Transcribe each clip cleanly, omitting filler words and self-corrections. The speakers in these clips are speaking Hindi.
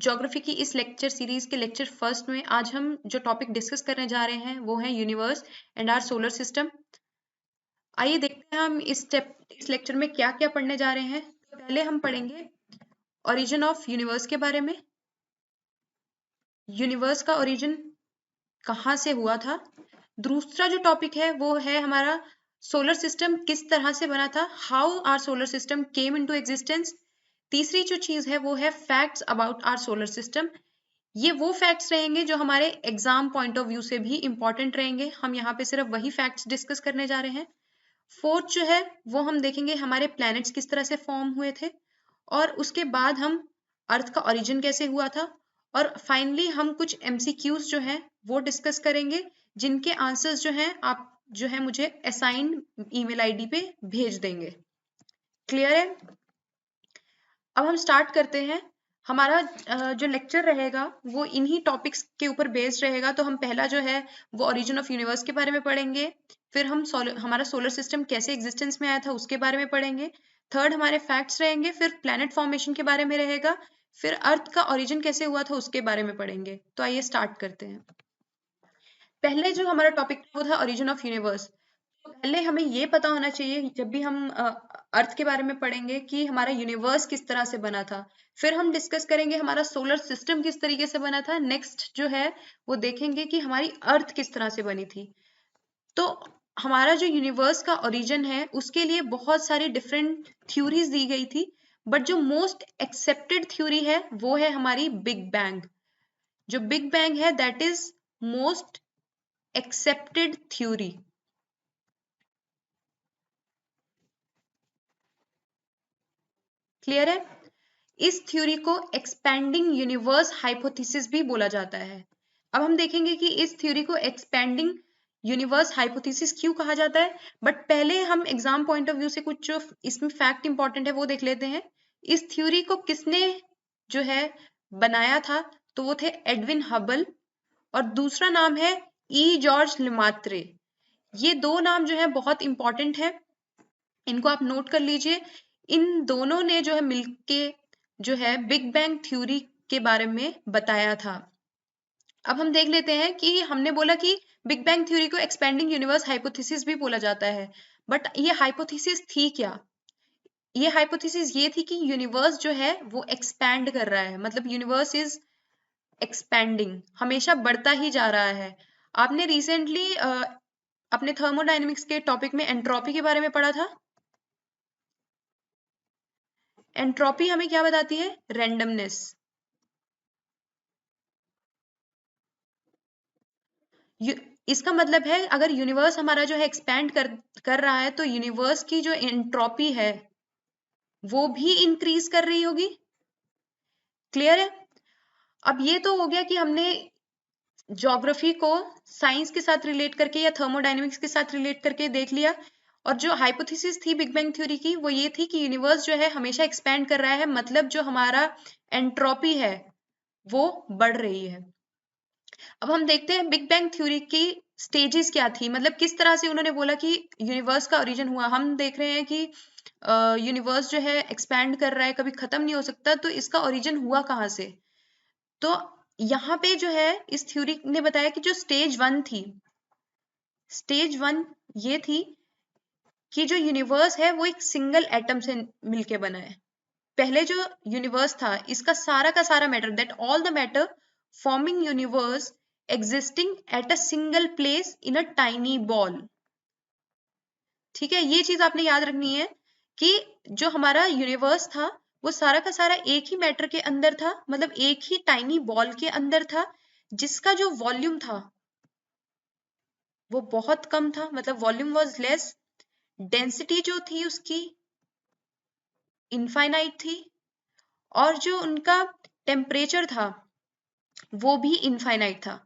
ज्योग्राफी की इस लेक्चर सीरीज के लेक्चर फर्स्ट में आज हम जो टॉपिक डिस्कस करने जा रहे हैं वो है universe and our solar system. आइए देखते हैं हम इस लेक्चर में क्या क्या पढ़ने जा रहे हैं। तो पहले हम पढ़ेंगे ओरिजिन ऑफ यूनिवर्स के बारे में। यूनिवर्स का ओरिजिन कहाँ से हुआ था। दूसरा जो टॉपिक है वो है हमारा सोलर सिस्टम किस तरह से बना था, how our solar system came into existence. तीसरी जो चीज है वो है facts about our solar system. ये वो फैक्ट्स रहेंगे जो हमारे एग्जाम पॉइंट ऑफ व्यू से भी इंपॉर्टेंट रहेंगे। हम यहाँ पे सिर्फ वही फैक्ट्स डिस्कस करने जा रहे हैं। फोर्थ जो है वो हम देखेंगे हमारे प्लैनेट्स किस तरह से फॉर्म हुए थे, और उसके बाद हम अर्थ का ओरिजिन कैसे हुआ था, और फाइनली हम कुछ एमसीक्यूज जो हैं वो डिस्कस करेंगे जिनके आंसर्स जो हैं आप जो है मुझे असाइन ईमेल आईडी पे भेज देंगे। क्लियर है? अब हम स्टार्ट करते हैं। हमारा जो लेक्चर रहेगा वो इन्हीं टॉपिक्स के ऊपर बेस्ड रहेगा। तो हम पहला जो है वो ओरिजिन ऑफ यूनिवर्स के बारे में पढ़ेंगे, फिर हम हमारा सोलर सिस्टम कैसे एग्जिस्टेंस में आया था उसके बारे में पढ़ेंगे, थर्ड हमारे फैक्ट्स रहेंगे, फिर प्लैनेट फॉर्मेशन के बारे में रहेगा, फिर अर्थ का ओरिजिन कैसे हुआ था उसके बारे में पढ़ेंगे। तो आइए स्टार्ट करते हैं। पहले जो हमारा टॉपिक था वो था ओरिजिन ऑफ यूनिवर्स। तो पहले हमें ये पता होना चाहिए जब भी हम अर्थ के बारे में पढ़ेंगे कि हमारा यूनिवर्स किस तरह से बना था। फिर हम डिस्कस करेंगे हमारा सोलर सिस्टम किस तरीके से बना था। नेक्स्ट जो है वो देखेंगे कि हमारी अर्थ किस तरह से बनी थी। तो हमारा जो यूनिवर्स का ओरिजिन है उसके लिए बहुत सारी डिफरेंट थ्योरीज दी गई थी, बट जो मोस्ट एक्सेप्टेड थ्योरी है वो है हमारी बिग बैंग। जो बिग बैंग है that is most accepted theory. Clear है? इस थ्योरी को एक्सपेंडिंग यूनिवर्स हाइपोथेसिस भी बोला जाता है। अब हम देखेंगे कि इस थ्योरी को एक्सपेंडिंग यूनिवर्स हाइपोथेसिस क्यों कहा जाता है, बट पहले हम एग्जाम पॉइंट ऑफ व्यू से कुछ जो इसमें फैक्ट इंपॉर्टेंट है वो देख लेते हैं। इस थ्योरी को किसने जो है बनाया था, तो वो थे एडविन हबल, और दूसरा नाम है ई जॉर्ज लेमात्रे। ये दो नाम जो है बहुत इंपॉर्टेंट है, इनको आप नोट कर लीजिए। इन दोनों ने जो है मिलके जो है बिग बैंग थ्योरी के बारे में बताया था। अब हम देख लेते हैं कि हमने बोला कि बिग बैंग थ्योरी को एक्सपेंडिंग यूनिवर्स हाइपोथेसिस भी बोला जाता है, बट ये हाइपोथेसिस थी क्या? ये हाइपोथेसिस ये थी कि यूनिवर्स जो है वो एक्सपैंड कर रहा है, मतलब यूनिवर्स इज एक्सपैंडिंग, हमेशा बढ़ता ही जा रहा है। आपने रिसेंटली अपने थर्मोडायनेमिक्स के टॉपिक में एंट्रोपी के बारे में पढ़ा था। एंट्रोपी हमें क्या बताती है? रैंडमनेस। इसका मतलब है अगर यूनिवर्स हमारा जो है एक्सपैंड कर रहा है तो यूनिवर्स की जो एंट्रोपी है वो भी इंक्रीज कर रही होगी। क्लियर है? अब ये तो हो गया कि हमने ज्योग्राफी को साइंस के साथ रिलेट करके या थर्मोडायनेमिक्स के साथ रिलेट करके देख लिया। और जो हाइपोथेसिस थी बिग बैंग थ्योरी की वो ये थी कि यूनिवर्स जो है हमेशा एक्सपैंड कर रहा है, मतलब जो हमारा एंट्रोपी है वो बढ़ रही है। अब हम देखते हैं बिग बैंग थ्योरी की स्टेजेस क्या थी, मतलब किस तरह से उन्होंने बोला कि यूनिवर्स का ओरिजिन हुआ। हम देख रहे हैं कि यूनिवर्स जो है एक्सपैंड कर रहा है, कभी खत्म नहीं हो सकता, तो इसका ओरिजिन हुआ कहाँ से? तो यहाँ पे जो है इस थ्योरी ने बताया कि जो स्टेज वन थी, स्टेज वन ये थी कि जो यूनिवर्स है वो एक सिंगल एटम से मिलके बना है। पहले जो यूनिवर्स था इसका का सारा matter, that all the matter forming universe existing at a single place in a tiny ball. ठीक है, ये चीज आपने याद रखनी है कि जो हमारा यूनिवर्स था वो सारा का सारा एक ही मैटर के अंदर था, मतलब एक ही टाइनी बॉल के अंदर था, जिसका जो वॉल्यूम था वो बहुत कम था, मतलब वॉल्यूम वाज लेस, डेंसिटी जो थी उसकी इनफाइनाइट थी, और जो उनका टेम्परेचर था वो भी इनफाइनाइट था।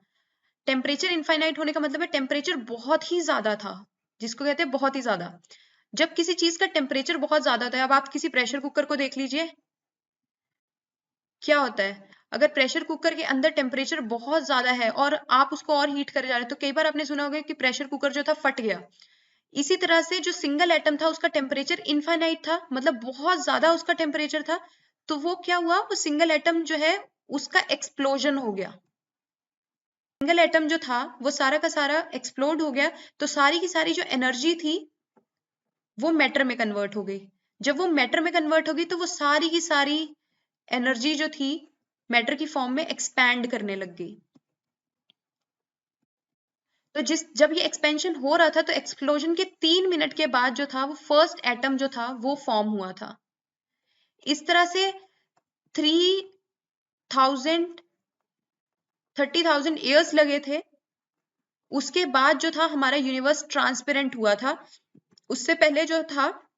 टेम्परेचर इनफाइनाइट होने का मतलब है टेम्परेचर बहुत ही ज्यादा था, जिसको कहते हैं बहुत ही ज्यादा। जब किसी चीज का टेम्परेचर बहुत ज्यादा होता है, अब आप किसी प्रेशर कुकर को देख लीजिए, क्या होता है अगर प्रेशर कुकर के अंदर टेम्परेचर बहुत ज्यादा है और आप उसको और हीट करे जा रहे हैं, तो कई बार आपने सुना होगा कि प्रेशर कुकर जो था फट गया। इसी तरह से जो सिंगल एटम था उसका टेम्परेचर इनफाइनाइट था, मतलब बहुत ज्यादा उसका टेम्परेचर था, तो वो क्या हुआ, वो सिंगल एटम जो है उसका एक्सप्लोजन हो गया। सिंगल एटम जो था वो सारा का सारा एक्सप्लोड हो गया, तो सारी की सारी जो एनर्जी थी वो मैटर में कन्वर्ट हो गई। जब वो मैटर में कन्वर्ट हो गई तो वो सारी की सारी एनर्जी जो थी मैटर की फॉर्म में एक्सपैंड करने लग गई। तो जब ये एक्सपेंशन हो रहा था तो एक्सप्लोजन के 3 मिनट के बाद जो था वो फर्स्ट एटम जो था वो फॉर्म हुआ था। इस तरह से 30,000 ईयर्स लगे थे। उसके बाद जो था हमारा यूनिवर्स ट्रांसपेरेंट हुआ था। उससे पहले जो था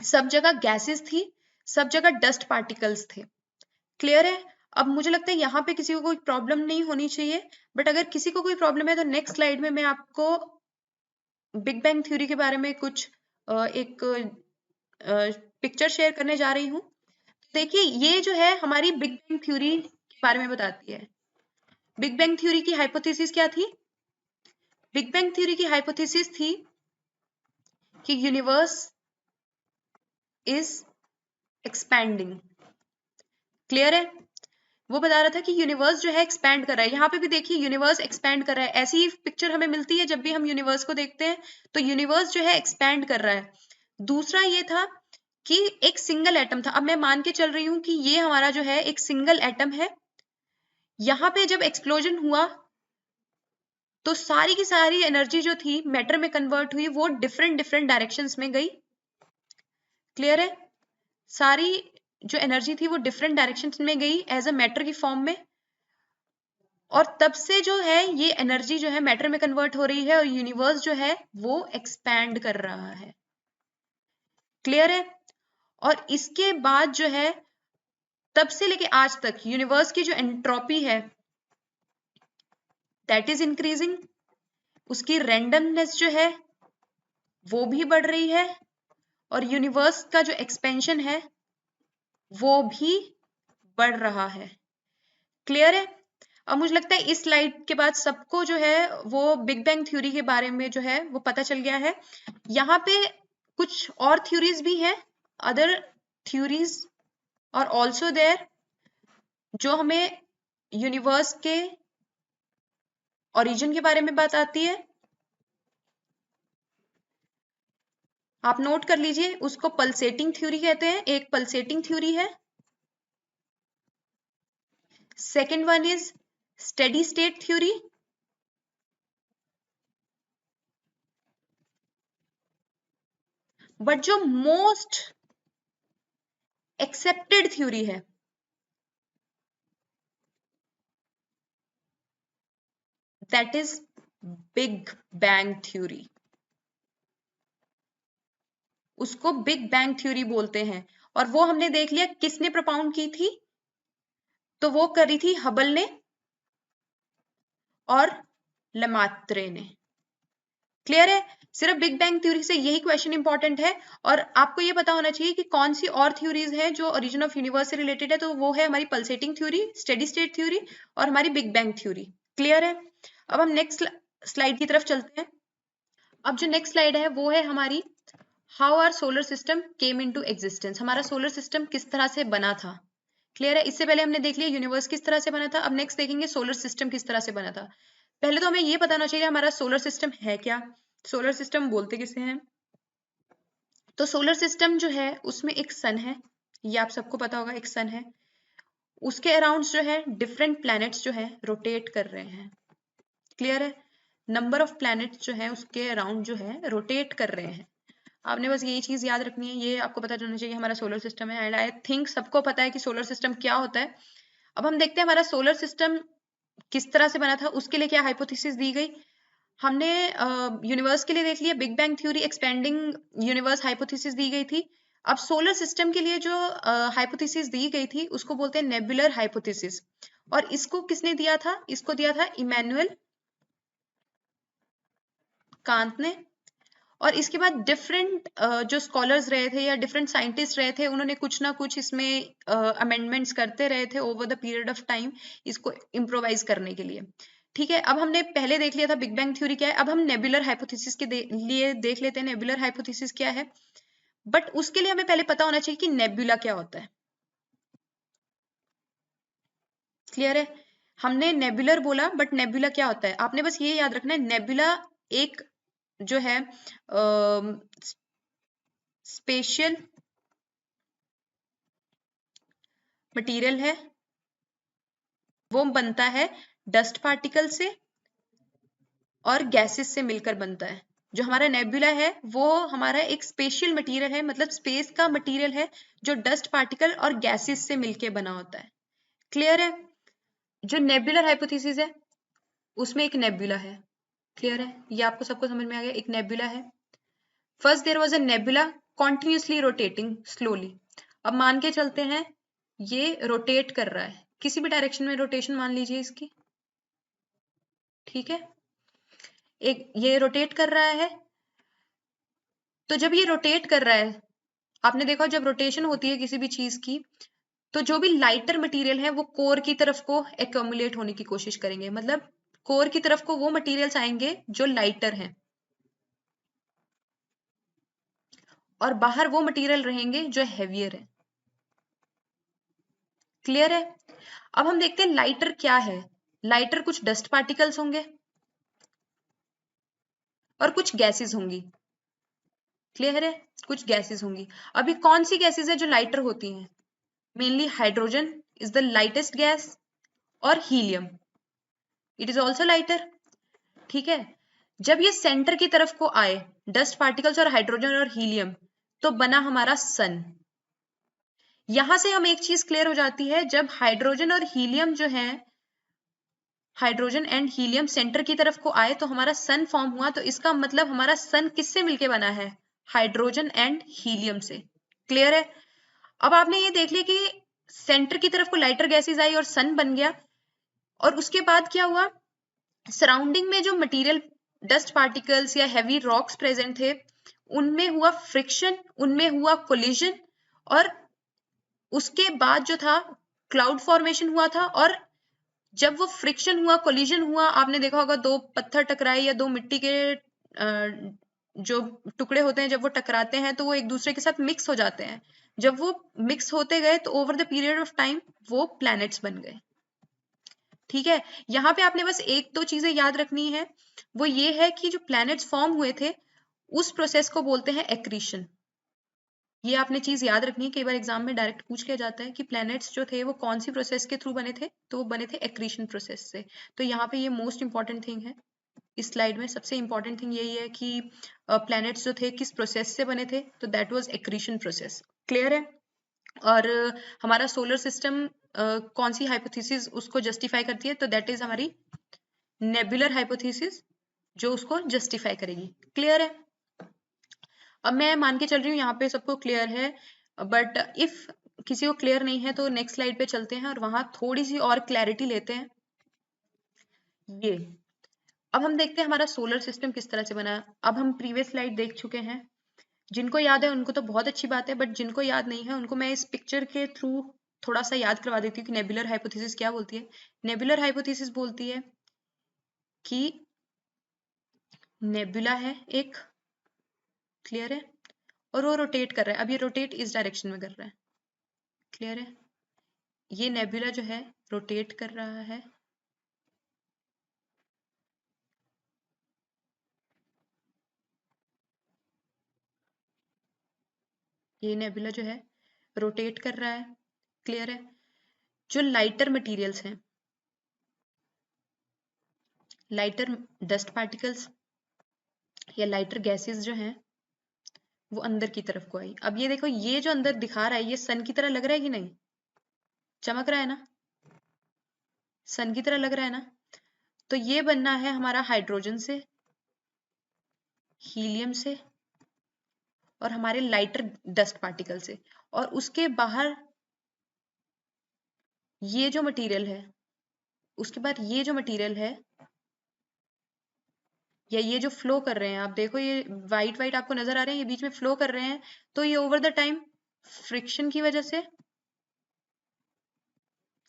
सब जगह गैसेस थी, सब जगह डस्ट पार्टिकल्स थे। क्लियर है? अब मुझे लगता है यहाँ पे किसी को कोई प्रॉब्लम नहीं होनी चाहिए, बट अगर किसी को कोई प्रॉब्लम है तो नेक्स्ट स्लाइड में मैं आपको बिग बैंग थ्योरी के बारे में कुछ एक पिक्चर शेयर करने जा रही हूँ। देखिए ये जो है हमारी बिग बैंग थ्योरी के बारे में बताती है। बिग बैंग थ्योरी की हाइपोथेसिस क्या थी? बिग बैंग थ्योरी की हाइपोथेसिस थी कि यूनिवर्स इज एक्सपैंडिंग। क्लियर है? वो बता रहा था कि यूनिवर्स जो है एक्सपैंड कर रहा है। यहाँ पे भी देखिए यूनिवर्स एक्सपैंड कर रहा है। ऐसी ही पिक्चर हमें मिलती है जब भी हम यूनिवर्स को देखते हैं, तो यूनिवर्स जो है एक्सपैंड कर रहा है। दूसरा ये था कि एक सिंगल एटम था। अब मैं मान के चल रही हूं कि ये हमारा जो है एक सिंगल एटम है। यहाँ पे जब एक्सप्लोजन हुआ तो सारी की सारी एनर्जी जो थी मैटर में कन्वर्ट हुई, वो डिफरेंट डिफरेंट डायरेक्शंस में गई। क्लियर है? सारी जो एनर्जी थी वो डिफरेंट डायरेक्शंस में गई एज अ मैटर की फॉर्म में, और तब से जो है ये एनर्जी जो है मैटर में कन्वर्ट हो रही है और यूनिवर्स जो है वो एक्सपैंड कर रहा है। क्लियर है? और इसके बाद जो है तब से लेके आज तक यूनिवर्स की जो एंट्रोपी है दैट इज इंक्रीजिंग। उसकी रैंडमनेस जो है वो भी बढ़ रही है, और यूनिवर्स का जो एक्सपेंशन है वो भी बढ़ रहा है। क्लियर है? अब मुझे लगता है इस स्लाइड के बाद सबको जो है वो बिग बैंग थ्योरी के बारे में जो है वो पता चल गया है। यहाँ पे कुछ और थ्योरीज भी हैं, अदर थ्योरीज और ऑल्सो देयर, जो हमें यूनिवर्स के ओरिजिन के बारे में बताती है। आप नोट कर लीजिए, उसको पल्सेटिंग थ्योरी कहते हैं। एक पल्सेटिंग थ्योरी है, second one is steady state theory, but जो मोस्ट एक्सेप्टेड थ्योरी है that is big bang theory. उसको बिग बैंग थ्योरी बोलते हैं, और वो हमने देख लिया किसने प्रोपाउंड की थी, तो वो करी थी हबल ने और लेमात्रे ने। क्लियर है? सिर्फ बिग बैंग थ्योरी से यही क्वेश्चन इंपॉर्टेंट है, और आपको ये पता होना चाहिए कि कौन सी और थ्योरीज हैं जो ओरिजिन ऑफ यूनिवर्स से रिलेटेड है। तो वो है हमारी pulsating theory, steady state theory और हमारी बिग बैंग थ्योरी। क्लियर है? अब हम नेक्स्ट स्लाइड की तरफ चलते हैं। अब जो नेक्स्ट स्लाइड है वो है हमारी how our solar system came into existence. हमारा सोलर सिस्टम किस तरह से बना था। क्लियर है? इससे पहले हमने देख लिया यूनिवर्स किस तरह से बना था, अब नेक्स्ट देखेंगे सोलर सिस्टम किस तरह से बना था। पहले तो हमें ये पता होना चाहिए हमारा सोलर सिस्टम है क्या, सोलर सिस्टम बोलते किसे हैं। तो सोलर सिस्टम जो है उसमें एक सन है, ये आप सबको पता होगा, एक सन है। उसके अराउंड जो है डिफरेंट प्लैनेट्स जो है रोटेट कर रहे हैं। क्लियर है? नंबर ऑफ प्लैनेट्स जो है उसके अराउंड जो है रोटेट कर रहे हैं। आपने बस यही चीज याद रखनी है, ये आपको पता चलना चाहिए हमारा सोलर सिस्टम है। एंड आई थिंक सबको पता है कि सोलर सिस्टम क्या होता है। अब हम देखते हैं हमारा सोलर सिस्टम किस तरह से बना था, उसके लिए क्या हाइपोथेसिस दी गई। हमने यूनिवर्स के लिए देख लिया, big bang theory, expanding universe hypothesis दी गई थी। अब सोलर सिस्टम के लिए जो हाइपोथेसिस दी गई थी उसको बोलते हैं नेबुलर हाइपोथेसिस, और इसको किसने दिया था? इसको दिया था इमैनुअल कांत ने। और इसके बाद डिफरेंट जो स्कॉलर्स रहे थे या डिफरेंट साइंटिस्ट रहे थे, उन्होंने कुछ ना कुछ इसमें अमेंडमेंट्स करते रहे थे over the period of time, इसको इम्प्रोवाइज करने के लिए। ठीक है, अब हमने पहले देख लिया था बिग बैंग थ्योरी क्या है, अब हम नेबुलर हाइपोथेसिस के लिए देख लेते हैं नेबुलर हाइपोथेसिस क्या है। बट उसके लिए हमें पहले पता होना चाहिए कि नेबुला क्या होता है। क्लियर है? हमने नेबुलर बोला, बट नेबुला क्या होता है आपने बस ये याद रखना है, नेबुला एक जो है स्पेशल मटेरियल है, वो बनता है डस्ट पार्टिकल से और गैसेस से मिलकर बनता है। जो हमारा नेबुला है वो हमारा एक स्पेशल मटेरियल है, मतलब स्पेस का मटेरियल है जो डस्ट पार्टिकल और गैसेस से मिलकर बना होता है। क्लियर है? जो नेबुलर हाइपोथेसिस है उसमें एक नेबुला है। क्लियर है? ये आपको सबको समझ में आ गया, एक नेबुला है। First there was a nebula continuously rotating slowly. अब मान के चलते हैं ये रोटेट कर रहा है, किसी भी डायरेक्शन में रोटेशन मान लीजिए इसकी, ठीक है? एक ये रोटेट कर रहा है, तो जब ये रोटेट कर रहा है, आपने देखा जब रोटेशन होती है किसी भी चीज की, तो जो भी लाइटर मटेरियल है वो कोर की तरफ को एक्यूमुलेट होने की कोशिश करेंगे, मतलब कोर की तरफ को वो मटेरियल्स आएंगे जो लाइटर हैं, और बाहर वो मटेरियल रहेंगे जो हैवियर है। क्लियर है? अब हम देखते हैं लाइटर क्या है। लाइटर कुछ डस्ट पार्टिकल्स होंगे और कुछ गैसेस होंगी। क्लियर है? कुछ गैसेस होंगी। अभी कौन सी गैसेस है जो लाइटर होती हैं? Mainly hydrogen is the lightest gas, और helium, it is also lighter. ठीक है? जब ये सेंटर की तरफ को आए डस्ट पार्टिकल्स और हाइड्रोजन और हीलियम, तो बना हमारा सन। यहां से हम एक चीज क्लियर हो जाती है, जब हाइड्रोजन और हीलियम जो है, हाइड्रोजन एंड हीलियम सेंटर की तरफ को आए तो हमारा सन फॉर्म हुआ। तो इसका मतलब हमारा सन किससे मिलके बना है? हाइड्रोजन एंड हीलियम से। क्लियर है? अब आपने ये देख लिया कि सेंटर की तरफ को लाइटर गैसेस आई और सन बन गया, और उसके बाद क्या हुआ, सराउंडिंग में जो मटेरियल डस्ट पार्टिकल्स या हैवी रॉक्स प्रेजेंट थे उनमें हुआ फ्रिक्शन, उनमें हुआ कोलिजन, और उसके बाद जो था क्लाउड फॉर्मेशन हुआ था। और जब वो फ्रिक्शन हुआ, कोलिजन हुआ, आपने देखा होगा दो पत्थर टकराए या दो मिट्टी के जो टुकड़े होते हैं, जब वो टकराते हैं तो वो एक दूसरे के साथ मिक्स हो जाते हैं। जब वो मिक्स होते गए तो over the period of time वो प्लैनेट्स बन गए। ठीक है? यहाँ पे आपने बस एक दो चीजें याद रखनी है, वो ये है कि जो प्लैनेट्स फॉर्म हुए थे उस प्रोसेस को बोलते हैं एक्रीशन। ये आपने चीज याद रखनी है, कई बार एग्जाम में डायरेक्ट पूछ लिया जाता है कि प्लैनेट्स जो थे वो कौन सी प्रोसेस के थ्रू बने थे, तो वो बने थे एक्रीशन प्रोसेस से। तो यहाँ पे ये मोस्ट इंपॉर्टेंट थिंग है इस स्लाइड में, सबसे इंपॉर्टेंट थिंग यही है कि प्लैनेट्स जो थे किस प्रोसेस से बने थे, तो that was accretion process. Clear है? और हमारा सोलर सिस्टम कौन सी हाइपोथेसिस उसको जस्टिफाई करती है, तो दैट इज हमारी नेबुलर हाइपोथेसिस जो उसको जस्टिफाई करेगी। क्लियर है? अब मैं मान के चल रही हूँ यहाँ पे सबको क्लियर है, बट इफ किसी को क्लियर नहीं है तो नेक्स्ट स्लाइड पे चलते हैं और वहां थोड़ी सी और क्लैरिटी लेते हैं। ये अब हम देखते हैं हमारा सोलर सिस्टम किस तरह से बना है। अब हम प्रीवियस स्लाइड देख चुके हैं, जिनको याद है उनको तो बहुत अच्छी बात है, बट जिनको याद नहीं है उनको मैं इस पिक्चर के थ्रू थोड़ा सा याद करवा देती हूँ कि नेबुलर हाइपोथेसिस क्या बोलती है। नेबुलर हाइपोथेसिस बोलती है कि नेबुला है एक, क्लियर है, और वो रोटेट कर रहा है। अब ये रोटेट इस डायरेक्शन में कर रहा है। क्लियर है? ये नेबुला जो है रोटेट कर रहा है, ये नेबुला जो है रोटेट कर रहा है। क्लियर है? जो लाइटर मटेरियल्स हैं, लाइटर डस्ट पार्टिकल्स या लाइटर गैसेस जो हैं वो अंदर की तरफ को आई। अब ये देखो, ये जो अंदर दिखा रहा है ये सन की तरह लग रहा है कि नहीं? चमक रहा है ना? सन की तरह लग रहा है ना? तो ये बनना है हमारा हाइड्रोजन से, हीलियम से, और हमारे लाइटर डस्ट पार्टिकल से। और उसके बाहर ये जो मटेरियल है, उसके बाद ये जो मटेरियल है या ये जो फ्लो कर रहे हैं, आप देखो ये वाइट वाइट आपको नजर आ रहे हैं, ये बीच में फ्लो कर रहे हैं, तो ये ओवर द टाइम फ्रिक्शन की वजह से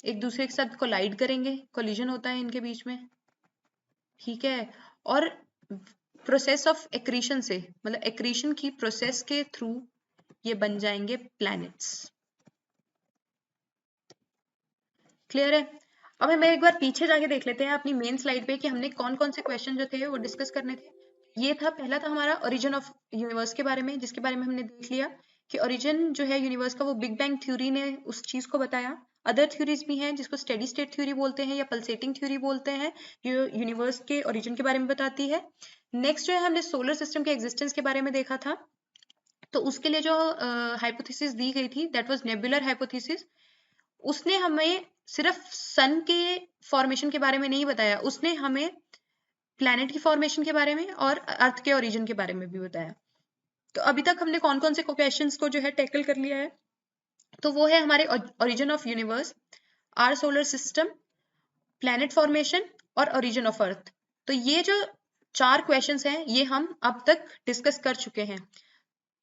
एक दूसरे के साथ कोलाइड करेंगे, कोलिजन होता है इनके बीच में। ठीक है? और प्रोसेस ऑफ एक्रीशन से, मतलब एक्रीशन की प्रोसेस के थ्रू ये बन जाएंगे प्लैनेट्स। क्लियर है? अब हम एक बार पीछे जाके देख लेते हैं अपनी मेन स्लाइड पे कि हमने कौन कौन से क्वेश्चन जो थे वो डिस्कस करने थे। ये था, पहला था हमारा ओरिजिन ऑफ यूनिवर्स के बारे में, जिसके बारे में हमने देख लिया कि ओरिजिन जो है यूनिवर्स का वो बिग बैंग थ्योरी ने उस चीज को बताया। अदर थ्योरीज भी हैं जिसको स्टेडी स्टेट थ्योरी बोलते हैं या पल्सेटिंग थ्योरी बोलते हैं, जो यूनिवर्स के ओरिजिन के बारे में बताती है। नेक्स्ट जो है हमने सोलर सिस्टम के एग्जिस्टेंस के बारे में देखा था। तो उसके लिए जो हाइपोथेसिस दी गई थी दैट वाज नेबुलर हाइपोथेसिस। उसने हमें सिर्फ सन के फॉर्मेशन के बारे में नहीं बताया, उसने हमें प्लैनेट की फॉर्मेशन के बारे में और अर्थ के ओरिजिन के बारे में भी बताया। तो अभी तक हमने कौन कौन से क्वेश्चंस को जो है टैकल कर लिया है, तो वो है हमारे origin of universe, our solar system, planet formation और ओरिजिन ऑफ अर्थ। तो ये जो 4 क्वेश्चंस हैं ये हम अब तक डिस्कस कर चुके हैं।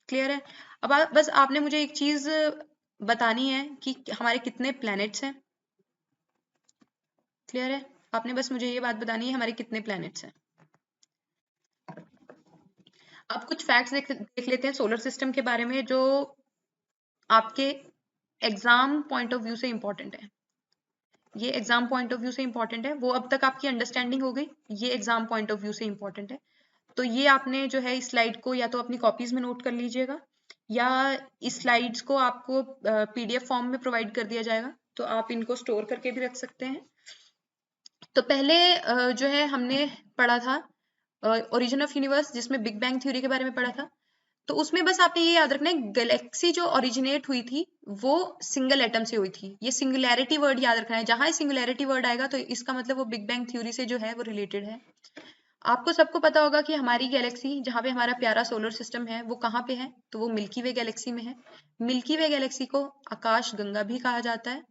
क्लियर है? अब बस आपने मुझे एक चीज बतानी है कि हमारे कितने प्लैनेट्स हैं। क्लियर है? आपने बस मुझे ये बात बतानी है हमारे कितने प्लैनेट्स हैं। अब कुछ फैक्ट्स देख लेते हैं सोलर सिस्टम के बारे में जो आपके एग्जाम पॉइंट ऑफ व्यू से इंपॉर्टेंट है। ये एग्जाम पॉइंट ऑफ व्यू से इंपॉर्टेंट है, वो अब तक आपकी अंडरस्टैंडिंग हो गई, ये एग्जाम पॉइंट ऑफ व्यू से इंपॉर्टेंट है। तो ये आपने जो है इस स्लाइड को या तो अपनी कॉपीज में नोट कर लीजिएगा या इस स्लाइड्स को आपको पीडीएफ फॉर्म में प्रोवाइड कर दिया जाएगा, तो आप इनको स्टोर करके भी रख सकते हैं। तो पहले जो है हमने पढ़ा था ओरिजिन ऑफ यूनिवर्स, जिसमें बिग बैंग थ्योरी के बारे में पढ़ा था। तो उसमें बस आपने ये याद रखना है गैलेक्सी जो ओरिजिनेट हुई थी वो सिंगल एटम से हुई थी। ये सिंगुलैरिटी वर्ड याद रखना है, जहां सिंगुलैरिटी वर्ड आएगा तो इसका मतलब वो बिग बैंग थ्योरी से जो है वो रिलेटेड है। आपको सबको पता होगा कि हमारी गैलेक्सी जहाँ पे हमारा प्यारा सोलर सिस्टम है वो कहाँ पे है, तो वो मिल्की वे गैलेक्सी में है। मिल्की वे गैलेक्सी को आकाश गंगा भी कहा जाता है।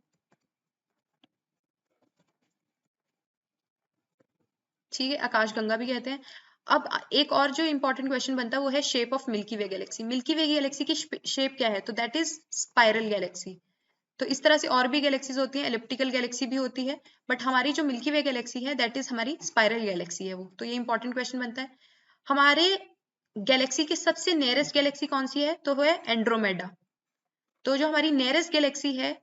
ठीक है, आकाश गंगा भी कहते हैं। अब एक और जो इंपॉर्टेंट क्वेश्चन बनता है वो है shape of milky Way Galaxy. Milky Way Galaxy की शेप क्या है, तो दैट इज स्पाइरल गैलेक्सी। तो इस तरह से और भी गैलेक्सीज होती हैं, एलिप्टिकल गैलेक्सी भी होती है, बट हमारी जो मिल्की वे गैलेक्सी है दैट इज हमारी स्पाइरल गैलेक्सी है वो। तो ये इंपॉर्टेंट क्वेश्चन बनता है। हमारे गैलेक्सी की सबसे नियरेस्ट गैलेक्सी कौन सी है, तो वो है एंड्रोमेडा। तो जो हमारी नियरेस्ट गैलेक्सी है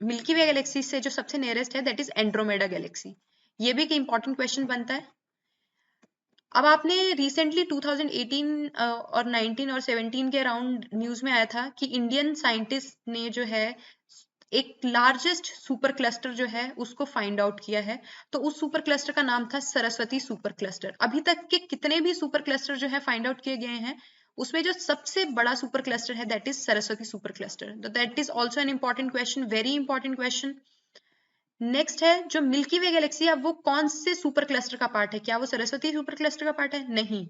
मिल्की वे गैलेक्सी से जो सबसे नियरेस्ट है दैट इज एंड्रोमेडा गैलेक्सी। ये भी एक इंपॉर्टेंट क्वेश्चन बनता है। अब आपने रिसेंटली 2018 और 19 और 17 के अराउंड न्यूज में आया था कि इंडियन साइंटिस्ट ने जो है एक लार्जेस्ट सुपर क्लस्टर जो है उसको फाइंड आउट किया है। तो उस सुपर क्लस्टर का नाम था सरस्वती सुपर क्लस्टर। अभी तक के कितने भी सुपर क्लस्टर जो है फाइंड आउट किए गए हैं उसमें जो सबसे बड़ा सुपर क्लस्टर है that is Saraswati super cluster. तो that is also an important question, very important question. Next है जो मिल्की वे गैलेक्सी है वो कौन से सुपर क्लस्टर का पार्ट है, क्या वो सरस्वती सुपर क्लस्टर का पार्ट है, नहीं,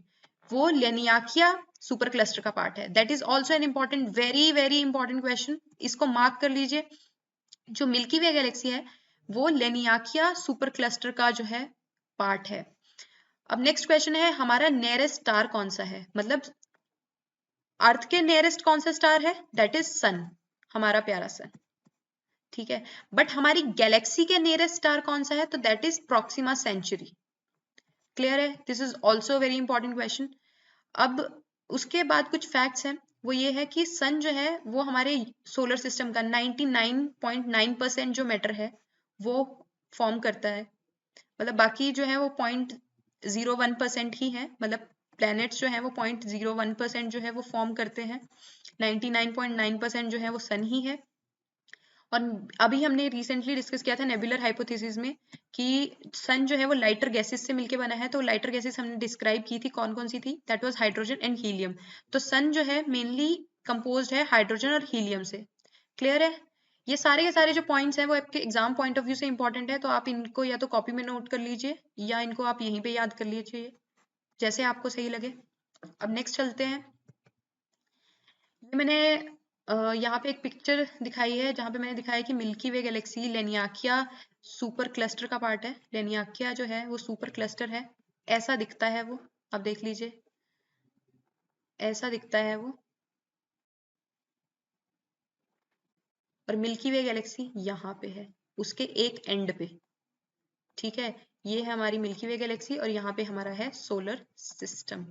वो लेनियाकिया सुपर क्लस्टर का पार्ट है। That is also an important, very very important question, इसको मार्क कर लीजिए। जो मिल्की वे गैलेक्सी है वो लेनियाकिया सुपर क्लस्टर का जो है पार्ट है। अब नेक्स्ट क्वेश्चन है हमारा नियरेस्ट स्टार कौन सा है, मतलब अर्थ के नियरेस्ट कौन सा स्टार है, दैट इज सन, हमारा प्यारा सन। ठीक है, बट हमारी गैलेक्सी के नियरेस्ट स्टार कौन सा है, तो that is Proxima Centauri. Clear है? This is also very important question. अब उसके बाद कुछ फैक्ट्स हैं, वो ये है कि सन जो है वो हमारे सोलर सिस्टम का 99.9% जो मैटर है वो फॉर्म करता है। मतलब बाकी जो है वो 0.01% ही है, मतलब प्लैनेट्स जो है वो 0.01% जो है वो फॉर्म करते हैं। 99.9% जो है वो सन ही है। और अभी हमने रिसेंटली डिस्कस किया था नेबुलर हाइपोथेसिस में कि सन जो है वो लाइटर गैसेस से मिलके बना है। तो लाइटर गैसेस हमने डिस्क्राइब की थी, कौन कौन सी थी, that was hydrogen and helium. तो सन जो है मेनली कंपोज्ड है हाइड्रोजन और हीलियम से। क्लियर है? ये सारे के सारे जो पॉइंट्स हैं वो आपके एग्जाम पॉइंट ऑफ व्यू से इंपॉर्टेंट है, तो आप इनको या तो कॉपी में नोट कर लीजिए या इनको आप यहीं पे याद कर लीजिए, जैसे आपको सही लगे। अब नेक्स्ट चलते हैं। ये मैंने यहाँ पे एक पिक्चर दिखाई है जहाँ पे मैंने दिखाया कि milky Way Galaxy लेनियाकिया super cluster का पार्ट है। लेनियाकिया जो है वो सुपर क्लस्टर है, ऐसा दिखता है वो, आप देख लीजिए, ऐसा दिखता है वो। और मिल्की वे गैलेक्सी यहाँ पे है, उसके एक एंड पे। ठीक है, ये है हमारी मिल्की वे गैलेक्सी और यहाँ पे हमारा है सोलर सिस्टम।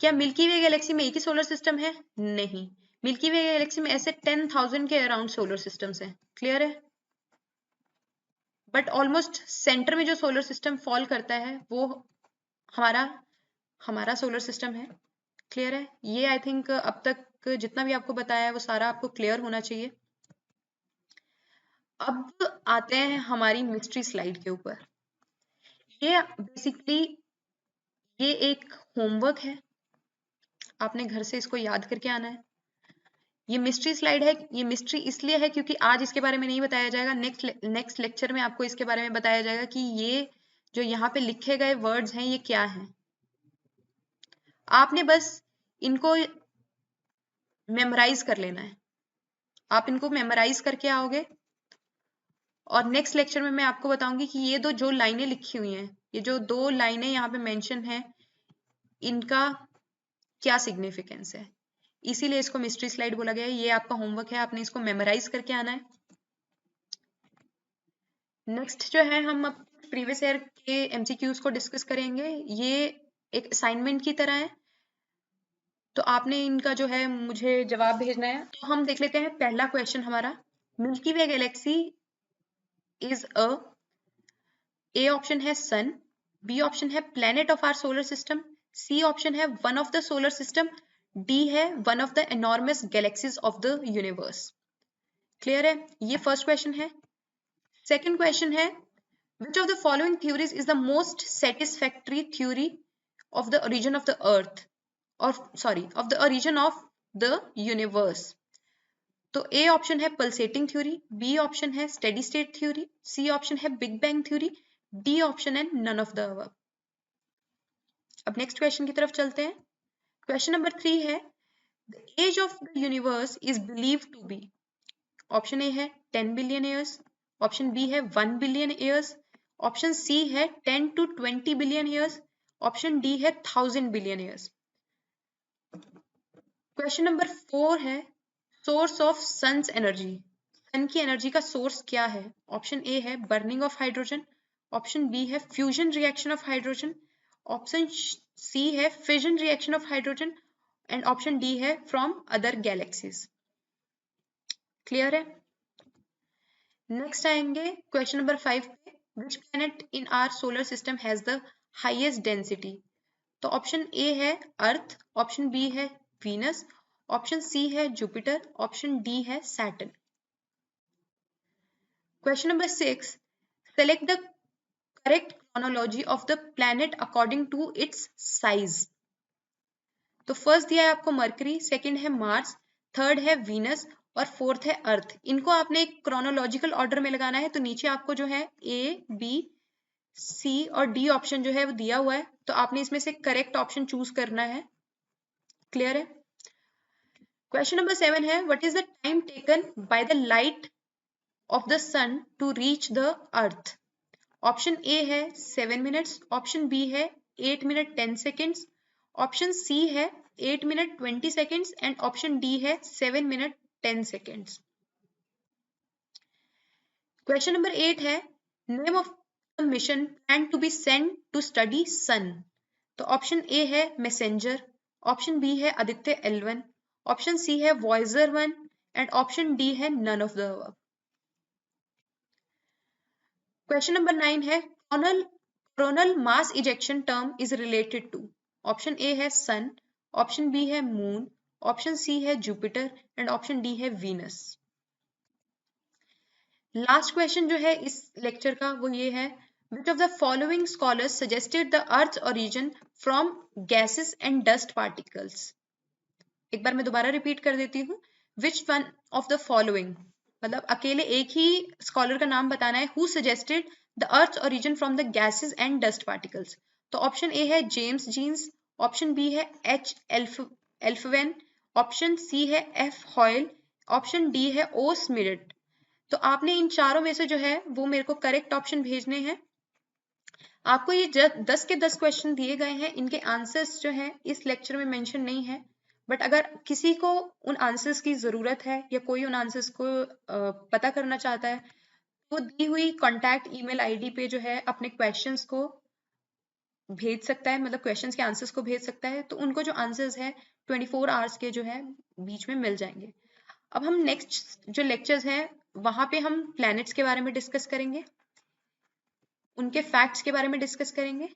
क्या मिल्की वे गैलेक्सी में एक ही सोलर सिस्टम है? नहीं, मिल्की वे गैलेक्सी में ऐसे 10,000 के अराउंड सोलर सिस्टम्स हैं। क्लियर है? बट ऑलमोस्ट सेंटर में जो सोलर सिस्टम फॉल करता है वो हमारा सोलर सिस्टम है। क्लियर है? ये आई थिंक अब तक जितना भी आपको बताया है वो सारा आपको क्लियर होना चाहिए। अब आते हैं हमारी मिस्ट्री स्लाइड के ऊपर। ये बेसिकली ये एक होमवर्क है, आपने घर से इसको याद करके आना है। ये मिस्ट्री स्लाइड है, ये मिस्ट्री इसलिए है क्योंकि आज इसके बारे में नहीं बताया जाएगा, नेक्स्ट लेक्चर में आपको इसके बारे में बताया जाएगा कि ये जो यहाँ पे लिखे गए वर्ड्स हैं ये क्या हैं। आपने बस इनको मेमोराइज कर लेना है, आप इनको मेमोराइज करके आओगे और नेक्स्ट लेक्चर में मैं आपको बताऊंगी कि ये जो लाइनें लिखी हुई हैं, ये जो 2 लाइनें यहाँ पे मेंशन है, इनका क्या सिग्निफिकेंस है, इसीलिए इसको मिस्ट्री स्लाइड बोला गया है। ये आपका होमवर्क है, आपने इसको मेमोराइज करके आना है। नेक्स्ट जो है हम अब प्रीवियस ईयर के एमसीक्यूज को डिस्कस करेंगे। ये एक असाइनमेंट की तरह है, तो आपने इनका जो है मुझे जवाब भेजना है। तो हम देख लेते हैं पहला क्वेश्चन हमारा, Milky Way galaxy is A option है सन, बी ऑप्शन है planet of our solar system, C option है one of the solar system, D है one of the enormous galaxies of the universe. Clear है? ये फर्स्ट क्वेश्चन है। सेकंड क्वेश्चन है, which of the following theories is the most satisfactory theory of the origin of the earth, or sorry of the origin of the universe? तो ए ऑप्शन है पल्सेटिंग थ्योरी, बी ऑप्शन है steady state theory, C option है big bang theory, D option है नन ऑफ द अबव। अब नेक्स्ट क्वेश्चन की तरफ चलते हैं। क्वेश्चन नंबर 3 है, the age of the universe is believed to be. Option A है 10 बिलियन ईयर्स, ऑप्शन बी है 1 बिलियन ईयर्स, ऑप्शन सी है 10 to 20 billion years, option D है 1000 बिलियन ईयर्स। क्वेश्चन नंबर 4 है, source of sun's energy. Sun की एनर्जी का सोर्स क्या है? ऑप्शन ए है burning of hydrogen, option B है fusion reaction of hydrogen, option C है fission reaction of hydrogen, and option D है फ्रॉम अदर गैलेक्सीज। क्लियर है? नेक्स्ट आएंगे क्वेश्चन नंबर 5 पे, which planet in our solar system has the highest density? तो ऑप्शन ए है अर्थ, ऑप्शन बी है वीनस, ऑप्शन सी है जुपिटर, ऑप्शन डी है Saturn. Question number 6, select the correct chronology of the planet according to its size. तो फर्स्ट दिया है आपको मरकरी, सेकंड है मार्स, थर्ड है वीनस और फोर्थ है अर्थ। इनको आपने एक क्रोनोलॉजिकल ऑर्डर में लगाना है। तो नीचे आपको जो है ए, बी, सी और डी ऑप्शन जो है वो दिया हुआ है, तो आपने इसमें से करेक्ट ऑप्शन चूज करना है। क्लियर है? क्वेश्चन नंबर 7 है, what is the time taken by the light of the sun to reach the Earth? Option A है 7 मिनट्स, ऑप्शन बी है 8 मिनट 10 सेकेंड्स, ऑप्शन सी है 8 minute 20 seconds and option D है 7 मिनट 10 सेकेंड्स। क्वेश्चन नंबर 8 है, name of the mission plan to be sent to study sun. तो ऑप्शन ए है मैसेंजर, ऑप्शन बी है आदित्य L1, ऑप्शन सी है वॉयजर 1 एंड ऑप्शन डी है none of the above. Question number 9 है, coronal mass ejection term is related to. Option A है सन, ऑप्शन बी है मून, ऑप्शन सी है जुपिटर एंड ऑप्शन डी है वीनस। लास्ट क्वेश्चन जो है इस लेक्चर का वो ये है, which of the following scholars suggested the earth's origin from gases and dust particles? एक बार मैं दोबारा रिपीट कर देती हूँ, which one of the following, मतलब अकेले एक ही स्कॉलर का नाम बताना है, who suggested the earth's origin from the gases and dust particles? तो ऑप्शन ए है जेम्स जीन्स, ऑप्शन बी है H. एल्फवेन, ऑप्शन सी है F. हॉयल, ऑप्शन डी है O. स्मिडेट। तो आपने इन चारों में से जो है वो मेरे को करेक्ट ऑप्शन भेजने हैं। आपको ये 10 के 10 क्वेश्चन दिए गए हैं, इनके आंसर्स जो हैं इस लेक्चर में मेंशन नहीं है, बट अगर किसी को उन आंसर्स की जरूरत है या कोई उन आंसर्स को पता करना चाहता है, तो दी हुई कॉन्टैक्ट ईमेल आईडी पे जो है अपने क्वेश्चंस को भेज सकता है, मतलब क्वेश्चंस के आंसर्स को भेज सकता है। तो उनको जो आंसर्स है 24 आवर्स के जो है बीच में मिल जाएंगे। अब हम नेक्स्ट जो लेक्चर्स हैं वहां पे हम प्लैनेट्स के बारे में डिस्कस करेंगे। उनके फैक्ट्स के बारे में डिस्कस करेंगे।